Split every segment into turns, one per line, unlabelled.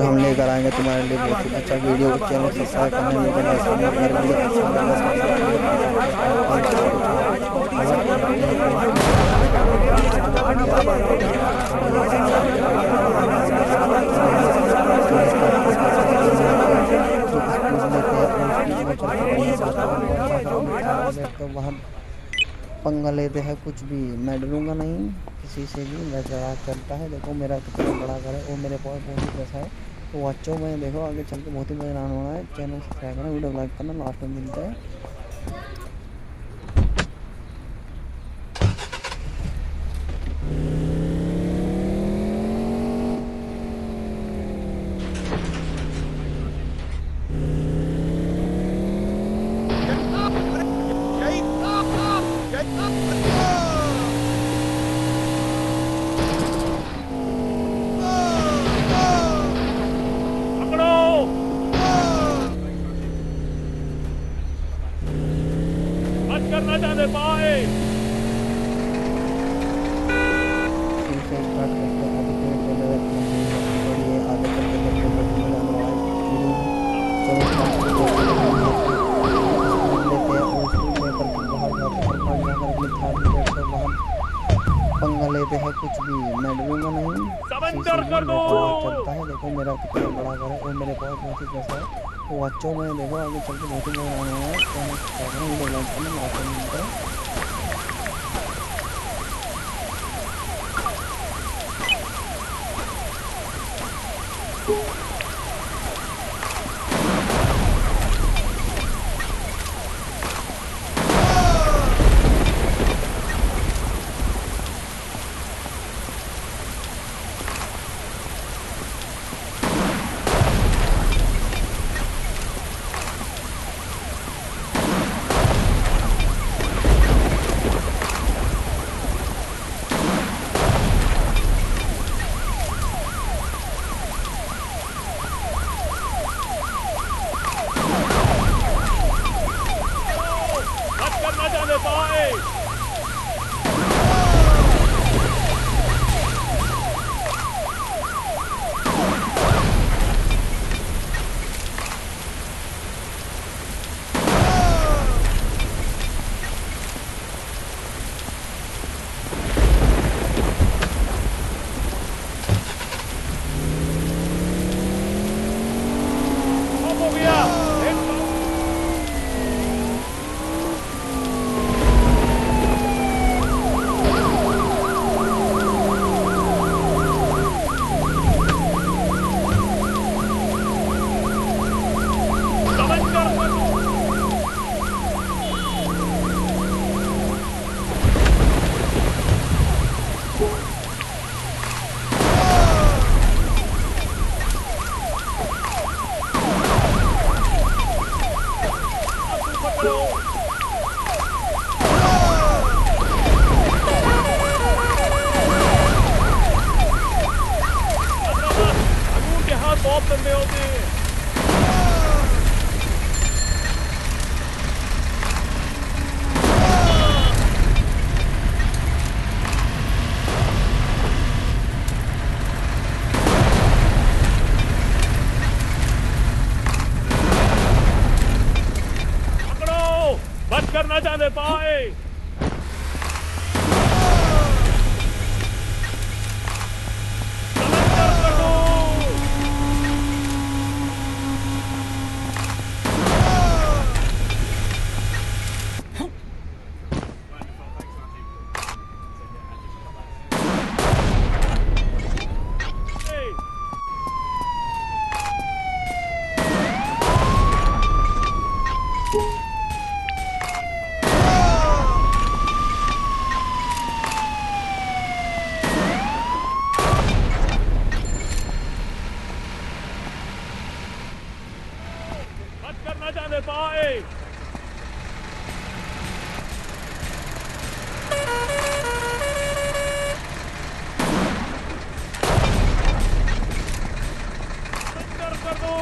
बच्चों हम लेकर आएंगे तुम्हारे लिए बहुत ही अच्छा वीडियो। चैनल सब्सक्राइब करना, वीडियो लाइक करना, अगर वीडियो अच्छा लगा तो तो वहाँ पंगा लेते हैं कुछ भी, मैं डरूंगा नहीं किसी से भी, मैं जरा चलता है। देखो मेरा कितना बड़ा घर है और मेरे पास बहुत ही पैसा है, तो बच्चों में देखो आगे चल के बहुत ही मजा आने वाला है। चैनल सब्सक्राइब करना, वीडियो लाइक करना, लास्ट में मिलते हैं।
करना चाहते पाए
पंगा लेते हैं कुछ भी, मैं डरूंगा नहीं किसी से भी, मैं जरा चलता है। देखो मेरा कितना बड़ा घर है और मेरे पास बहुत ही पैसा है, तो बच्चों में देखो आगे चल के बहुत ही मजा आने वाला है। चैनल सब्सक्राइब करना, वीडियो लाइक करना, लास्ट में मिलता है।
करना चाहते पाए हो गया बहुत लंबे होते हैं पकड़ो बच करना चाहते पाए करना चाहते पाए कर दो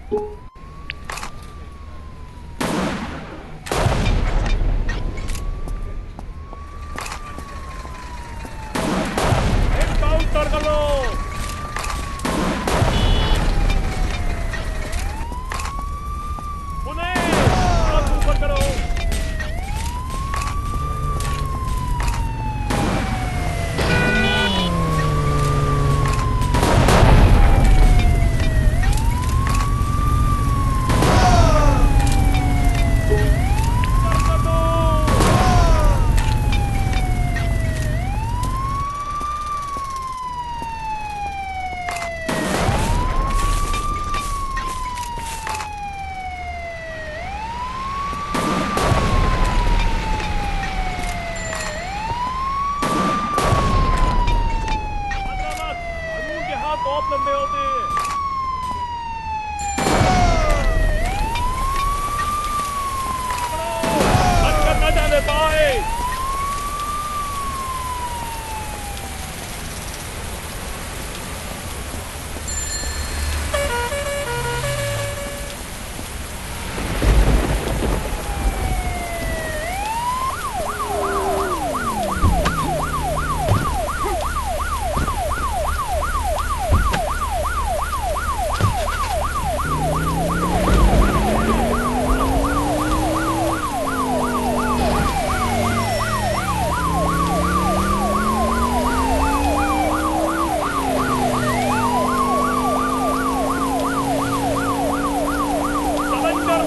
एनकाउंटर कर लो। उन्हें हाथ ऊपर करो। कर दो। हैदराबाद, कानून के हाथ बहुत लंबे होते हैं। बच कर न जाने पाए। सरेंडर।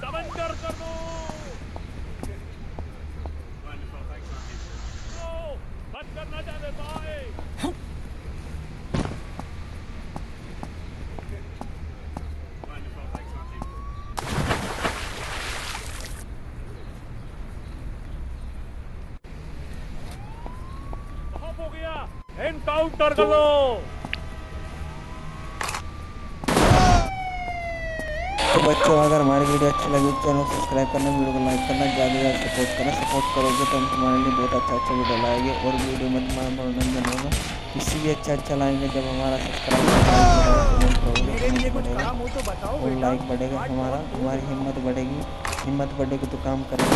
सरेंडर कर दो। बच कर न जाने पाए। बहुत हो गया। एनकाउंटर कर लो।
तो बच्चों, अगर हमारी वीडियो अच्छी लगी तो चैनल को सब्सक्राइब करना, वीडियो को लाइक करना, ज़्यादा से ज़्यादा सपोर्ट करना। सपोर्ट करोगे तो हम तुम्हारे लिए बहुत अच्छा वीडियो लाएंगे और वीडियो में तुम्हारा मनोरंजन होगा। इससे भी अच्छा लाएंगे जब हमारा सब्सक्राइब बढ़ेगा और लाइक बढ़ेगा, हमारी हिम्मत बढ़ेगी तो काम करेंगे।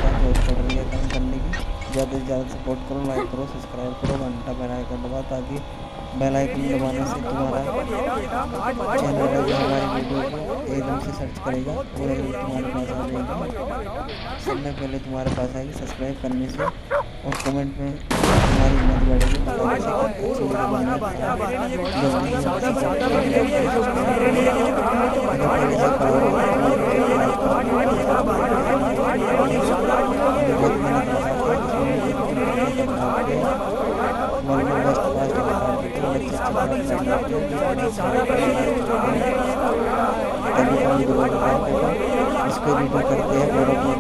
काम करने की ज़्यादा से ज़्यादा सपोर्ट करो, लाइक करो, सब्सक्राइब करो, घंटा बेल आइकन दबाओ ताकि बेल आइकन दबाने से तुम्हारा चैनल है जो हमारी वीडियो को एकदम से सर्च करेगा और तुम्हारे पास आ जाएगा। सब में पहले तुम्हारे पास आएगी सब्सक्राइब करने से और कमेंट में तुम्हारी हिम्मत बढ़ेगी। इसको वीडियो करते हैं और अपने